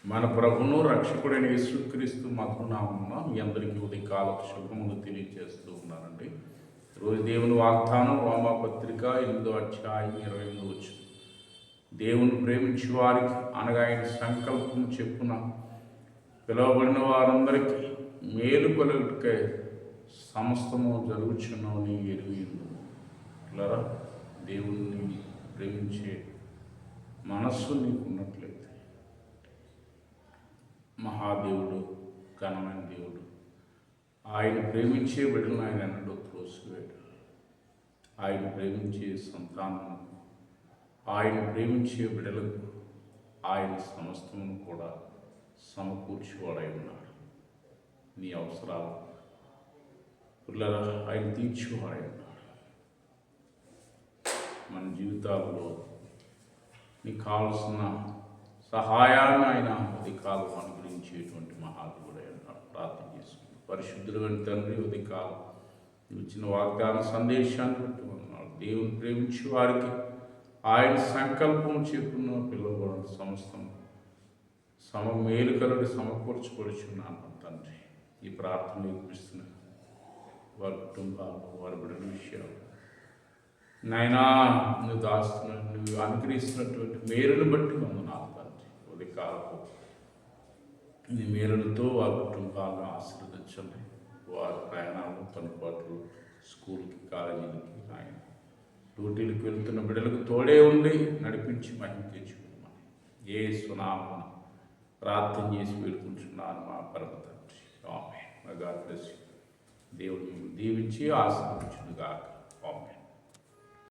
మన ప్రభును రక్షకుడైన యేసుక్రీస్తు మధునామమున మీ అందరికీ ఉదయకాలపు శుభములు తెలియజేస్తూ ఉన్నానండి. రోజు దేవుని వాగ్దానం రోమాపత్రిక 8వ అధ్యాయం 28వ వచనం. దేవుని ప్రేమించి వారికి అనగా ఆయన సంకల్పం చెప్పున పిలువబడిన వారందరికీ మేలు కలుగుటకై సమస్తము జరుగుచున్నవని ఎరుగిండు. ఇలారా దేవుణ్ణి ప్రేమించే మనస్సు నీకున్నట్లయితే మహాదేవుడు, ఘనమైన దేవుడు, ఆయన ప్రేమించే బిడ్డలను ఆయన ఎన్నడూ త్రోసివేయడు. ఆయన ప్రేమించే సంతానం, ఆయన ప్రేమించే బిడ్డలకు ఆయన సమస్తమును కూడా సమకూర్చేవాడై ఉన్నాడు. నీ అవసరాలు పిల్లల ఆయన తీర్చేవాడై ఉన్నాడు. మన జీవితాల్లో నీకు కావలసిన సహాయాన్ని ఆయన ఉదయకాలం అనుగ్రహించేటువంటి మహాదేవుడై ఉన్నాడు. ప్రార్థన చేసుకుంది. పరిశుద్ధుడైన తండ్రి, ఉదయకాలం ఇచ్చిన వాగ్దాన సందేశాన్ని బట్టి ఉన్నాడు. దేవుని ప్రేమించి వారికి ఆయన సంకల్పం చెప్పున్న పిల్లవాడు సమస్తం మేలుకలుడి సమకూర్చబడుచున్నాను తండ్రి. ఈ ప్రార్థన ఇప్పిస్తున్న వారి కుటుంబాలు, వారి బిడ్డల విషయాలు నాయనా నువ్వు దాస్తున్నట్టు, నువ్వు అనుగ్రహిస్తున్నటువంటి మేలును బట్టి వందనాలు తండ్రి. ఉదయకాలపు నీ మేలులతో వారి కుటుంబాలను ఆశీర్వదించండి. వారి ప్రయాణాలు, పనిపాట్లు, స్కూల్కి, కాలేజీలకి, ఆయన డ్యూటీలకు వెళ్తున్న బిడ్డలకు తోడే ఉండి నడిపించి మహిమ తెచ్చుకున్నాను. ఏ సునామన ప్రార్థన చేసి వేడుకుంటున్నాను మా పరమ తండ్రి. ఆమేన్. God bless you. దేవుడు దీవించి ఆశీర్వదించును గాక. ఆమేన్.